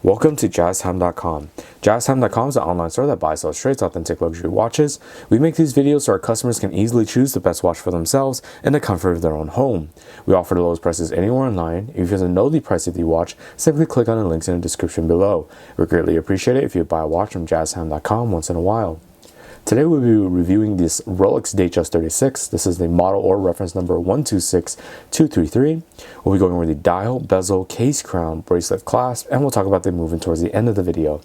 Welcome to JazzTime.com. JazzTime.com is an online store that buys, sells, trades authentic luxury watches. We make these videos so our customers can easily choose the best watch for themselves in the comfort of their own home. We offer the lowest prices anywhere online. If you want to know the price of the watch, simply click on the links in the description below. We greatly appreciate it if you buy a watch from JazzTime.com once in a while. Today we'll be reviewing this Rolex Datejust 36. This is the model or reference number 126233. We'll be going over the dial, bezel, case crown, bracelet clasp, and we'll talk about them moving towards the end of the video.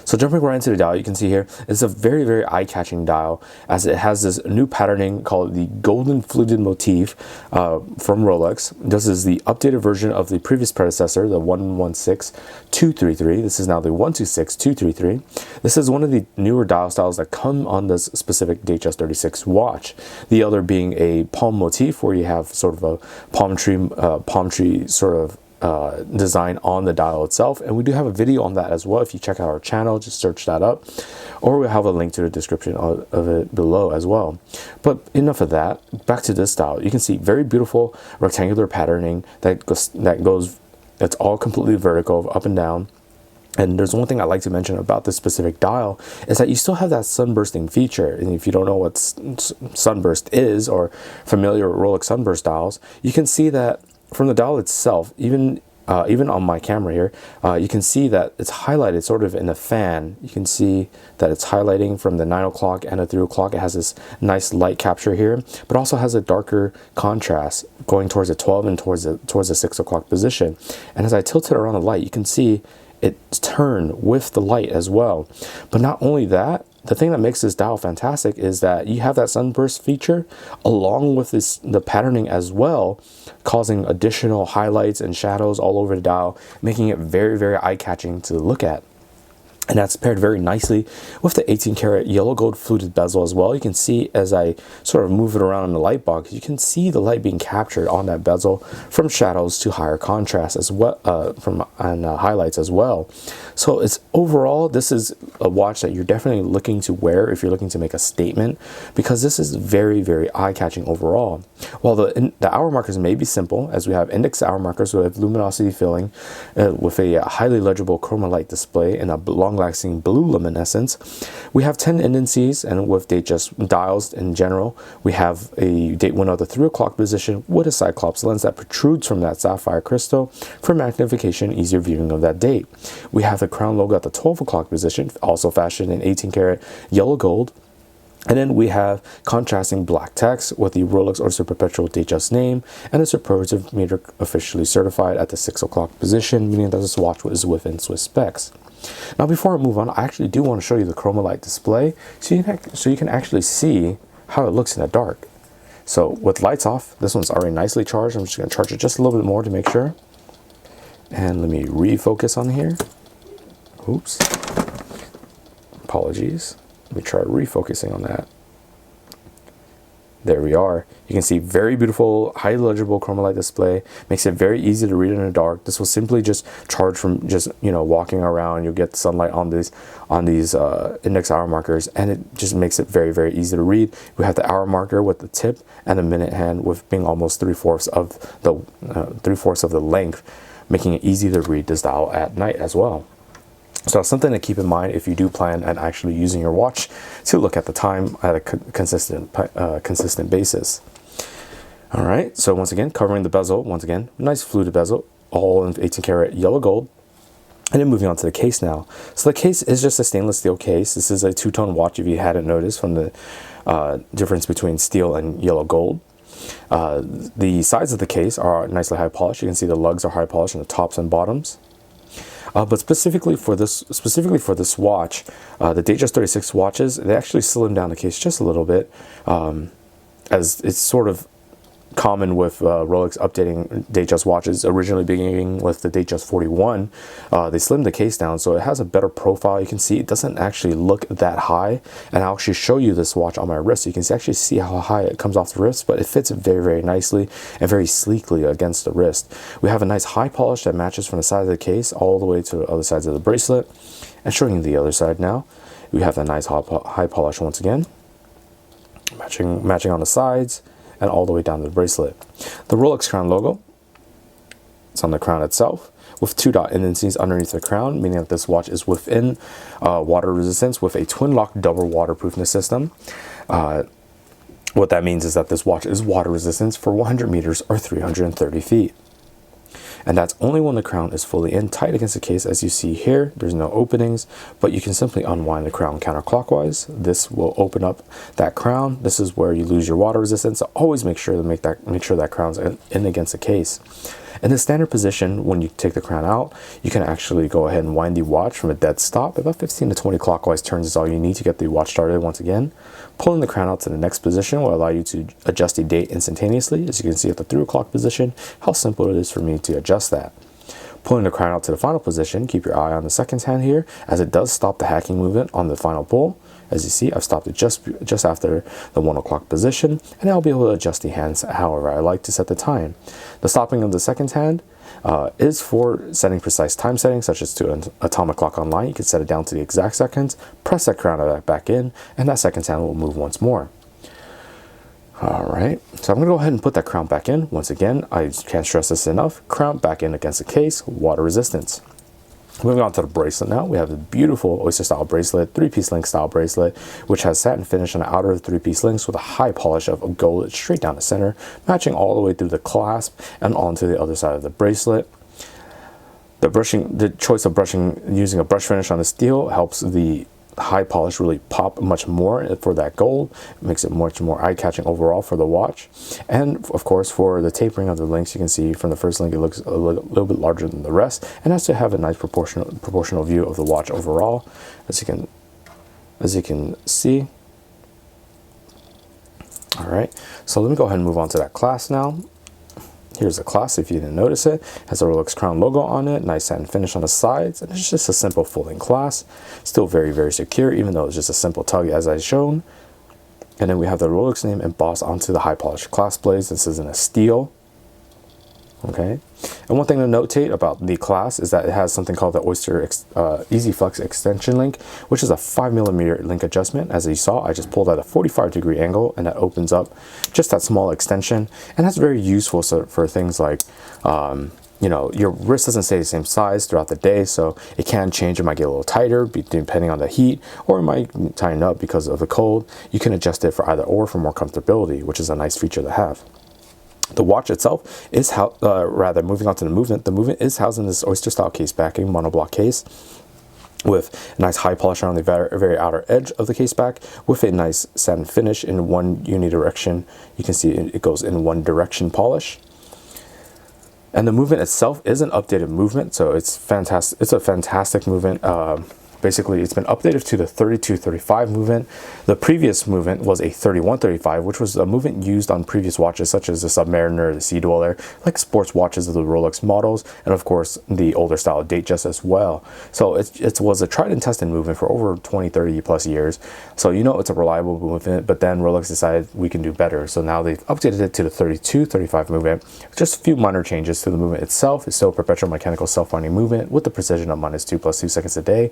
So jumping right into the dial, you can see here, it's a very eye-catching dial as it has this new patterning called the golden fluted motif from Rolex. This is the updated version of the previous predecessor, the 116233. This is now the 126233. This is one of the newer dial styles that come on this specific Datejust 36 watch. The other being a palm motif where you have sort of a palm tree sort of design on the dial itself, and we do have a video on that as well. If you check out our channel, just search that up, or we have a link to the description of it below as well. But enough of that, back to this dial. You can see very beautiful rectangular patterning it's all completely vertical, up and down. And there's one thing I like to mention about this specific dial is that you still have that sunbursting feature. And if you don't know what sunburst is or familiar with Rolex sunburst dials, you can see that from the dial itself, even on my camera here, you can see that it's highlighted sort of in a fan. You can see that it's highlighting from the 9 o'clock and the 3 o'clock. It has this nice light capture here, but also has a darker contrast going towards the 12 and towards the 6 o'clock position. And as I tilt it around the light, you can see it turn with the light as well. But not only that, the thing that makes this dial fantastic is that you have that sunburst feature along with the patterning as well, causing additional highlights and shadows all over the dial, making it very eye-catching to look at. And that's paired very nicely with the 18 karat yellow gold fluted bezel as well. You can see as I sort of move it around in the light box, you can see the light being captured on that bezel from shadows to higher contrast as well, highlights as well. So it's overall, this is a watch that you're definitely looking to wear if you're looking to make a statement, because this is very eye-catching overall. While the hour markers may be simple, as we have index hour markers with luminosity filling with a highly legible chroma light display and a long-lasting blue luminescence. We have 10 indices, and with Datejust dials in general, we have a date window at the 3 o'clock position with a Cyclops lens that protrudes from that sapphire crystal for magnification, easier viewing of that date. We have the crown logo at the 12 o'clock position, also fashioned in 18 karat yellow gold. And then we have contrasting black text with the Rolex Oyster Perpetual Datejust name and a superlative meter officially certified at the 6 o'clock position, meaning that this watch is within Swiss specs. Now, before I move on, I actually do want to show you the chroma light display so you can actually see how it looks in the dark. So with lights off, this one's already nicely charged. I'm just going to charge it just a little bit more to make sure. And let me refocus on here. Oops. Apologies. Let me try refocusing on that. There we are. You can see very beautiful, highly legible chroma light display. Makes it very easy to read in the dark. This will simply just charge from just walking around. You'll get sunlight on these index hour markers, and it just makes it very easy to read. We have the hour marker with the tip and the minute hand with being almost 3/4 of the length, making it easy to read this dial at night as well. So it's something to keep in mind if you do plan on actually using your watch to look at the time at a consistent basis. All right, so once again, covering the bezel, once again, nice fluted bezel, all in 18 karat yellow gold. And then moving on to the case now. So the case is just a stainless steel case. This is a two-tone watch if you hadn't noticed from the difference between steel and yellow gold. The sides of the case are nicely high polished. You can see the lugs are high polished on the tops and bottoms. But specifically for this watch, the Datejust 36 watches, they actually slim down the case just a little bit, as it's sort of common with Rolex updating Datejust watches, originally beginning with the Datejust 41. They slimmed the case down so it has a better profile. You can see it doesn't actually look that high, and I'll actually show you this watch on my wrist. You can actually see how high it comes off the wrist, but it fits very nicely and very sleekly against the wrist. We have a nice high polish that matches from the side of the case all the way to the other sides of the bracelet. And showing you the other side now, we have that nice high polish once again, matching on the sides and all the way down to the bracelet. The Rolex crown logo dots on the crown itself, with 2 dot indices underneath the crown, meaning that this watch is within water resistance with a twin lock double waterproofness system. What that means is that this watch is water resistant for 100 meters or 330 feet. And that's only when the crown is fully in, tight against the case. As you see here, there's no openings, but you can simply unwind the crown counterclockwise. This will open up that crown. This is where you lose your water resistance. So always make sure to make sure that crown's in against the case. In the standard position, when you take the crown out, you can actually go ahead and wind the watch from a dead stop. About 15 to 20 clockwise turns is all you need to get the watch started once again. Pulling the crown out to the next position will allow you to adjust the date instantaneously. As you can see at the 3 o'clock position, how simple it is for me to adjust that. Pulling the crown out to the final position, keep your eye on the seconds hand here, as it does stop the hacking movement on the final pull. As you see, I've stopped it just after the 1 o'clock position, and I'll be able to adjust the hands however I like to set the time. The stopping of the seconds hand is for setting precise time settings, such as to an atomic clock online. You can set it down to the exact seconds, press that crown back in, and that seconds hand will move once more. Alright, so I'm going to go ahead and put that crown back in. Once again, I can't stress this enough. Crown back in against the case, water resistance. Moving on to the bracelet now, we have the beautiful Oyster style bracelet, 3-piece link style bracelet, which has satin finish on the outer of the 3-piece links with a high polish of gold straight down the center, matching all the way through the clasp and onto the other side of the bracelet. The choice of using a brush finish on the steel helps the high polish really pop much more for that gold. It makes it much more eye-catching overall for the watch. And of course, for the tapering of the links, you can see from the first link it looks a little bit larger than the rest, and has to have a nice proportional view of the watch overall, as you can see. All right, so let me go ahead and move on to that clasp now. Here's the clasp, if you didn't notice it. It has a Rolex crown logo on it, nice satin finish on the sides, and it's just a simple folding clasp. Still very, very secure, even though it's just a simple tug as I've shown. And then we have the Rolex name embossed onto the high polished clasp blades. This is in a steel. Okay, and one thing to notate about the clasp is that it has something called the Oyster Easy Flex extension link, which is a 5mm link adjustment. As you saw, I just pulled at a 45-degree angle, and that opens up just that small extension, and that's very useful for things like you know, your wrist doesn't stay the same size throughout the day, so it can change. It might get a little tighter depending on the heat, or it might tighten up because of the cold. You can adjust it for either or for more comfortability, which is a nice feature to have. The watch itself is moving on to the movement is housed in this Oyster style case backing, monoblock case, with a nice high polish on the very outer edge of the case back, with a nice satin finish in one unidirection. You can see it goes in one direction polish. And the movement itself is an updated movement, so it's fantastic. It's a fantastic movement. Basically, it's been updated to the 32-35 movement. The previous movement was a 31-35, which was a movement used on previous watches such as the Submariner, the Sea Dweller, like sports watches of the Rolex models, and of course the older style Datejust as well. So it was a tried and tested movement for over 20-30 plus years. So you know it's a reliable movement, but then Rolex decided we can do better. So now they've updated it to the 32-35 movement. Just a few minor changes to the movement itself. It's still a perpetual mechanical self-winding movement with the precision of -2 + 2 seconds a day.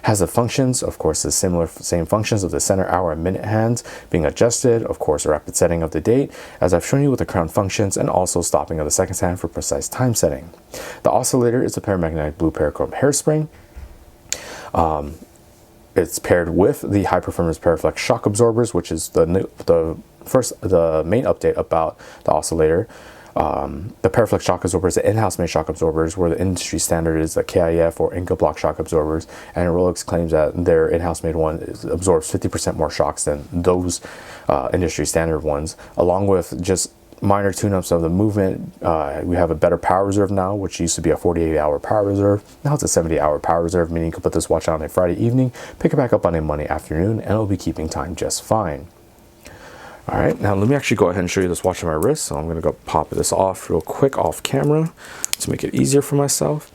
Has the functions, of course, the same functions of the center, hour, and minute hands being adjusted, of course, rapid setting of the date, as I've shown you with the crown functions, and also stopping of the seconds hand for precise time setting. The oscillator is a paramagnetic blue parachrome hairspring. It's paired with the high performance Paraflex shock absorbers, which is the main update about the oscillator. The Paraflex shock absorbers, the in-house made shock absorbers, where the industry standard is the KIF or Inca block shock absorbers, and Rolex claims that their in-house made one absorbs 50% more shocks than those industry standard ones, along with just minor tune-ups of the movement. We have a better power reserve now, which used to be a 48-hour power reserve. Now it's a 70-hour power reserve, meaning you can put this watch on a Friday evening, pick it back up on a Monday afternoon, and it'll be keeping time just fine. All right, now let me actually go ahead and show you this watch on my wrist. So I'm gonna go pop this off real quick off camera to make it easier for myself.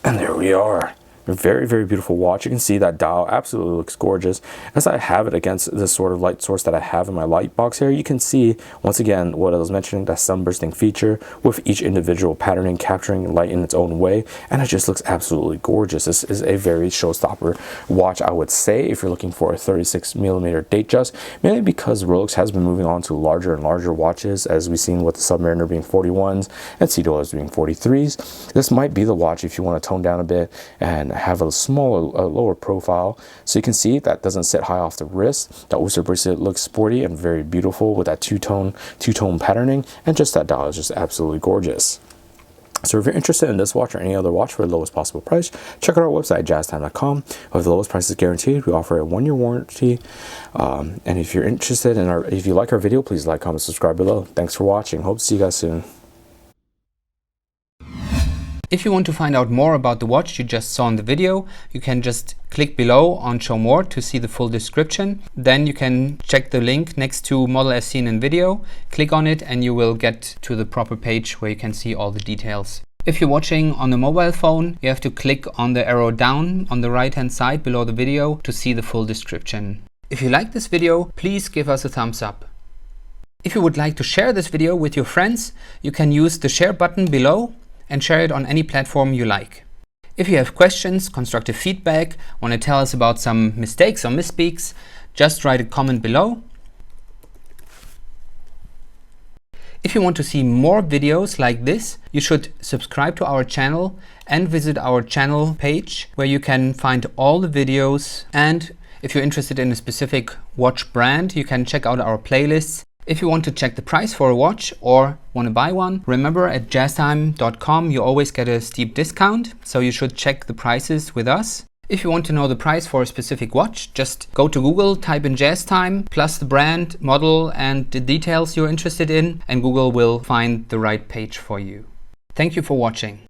And there we are. A very, very beautiful watch. You can see that dial absolutely looks gorgeous. As I have it against this sort of light source that I have in my light box here, you can see once again what I was mentioning, that sunbursting feature with each individual patterning capturing light in its own way, and it just looks absolutely gorgeous. This is a very showstopper watch, I would say, if you're looking for a 36mm Datejust, mainly because Rolex has been moving on to larger and larger watches, as we've seen with the Submariner being 41s and Sea Dwellers being 43s. This might be the watch if you want to tone down a bit and have a smaller, lower profile. So you can see that doesn't sit high off the wrist. The Oyster bracelet looks sporty and very beautiful with that two-tone patterning, and just that dial is just absolutely gorgeous. So if you're interested in this watch or any other watch for the lowest possible price, check out our website, jazztime.com. With the lowest prices guaranteed, we offer a 1-year warranty. And if you're interested in if you like our video, please like, comment, subscribe below. Thanks for watching. Hope to see you guys soon. If you want to find out more about the watch you just saw in the video, you can just click below on Show More to see the full description. Then you can check the link next to model as seen in video, click on it, and you will get to the proper page where you can see all the details. If you're watching on a mobile phone, you have to click on the arrow down on the right hand side below the video to see the full description. If you like this video, please give us a thumbs up. If you would like to share this video with your friends, you can use the share button below and share it on any platform you like. If you have questions, constructive feedback, want to tell us about some mistakes or misspeaks, just write a comment below. If you want to see more videos like this, you should subscribe to our channel and visit our channel page where you can find all the videos. And if you're interested in a specific watch brand, you can check out our playlists. If you want to check the price for a watch or want to buy one, remember at jazztime.com you always get a steep discount, so you should check the prices with us. If you want to know the price for a specific watch, just go to Google, type in JazzTime, plus the brand, model, and the details you're interested in, and Google will find the right page for you. Thank you for watching.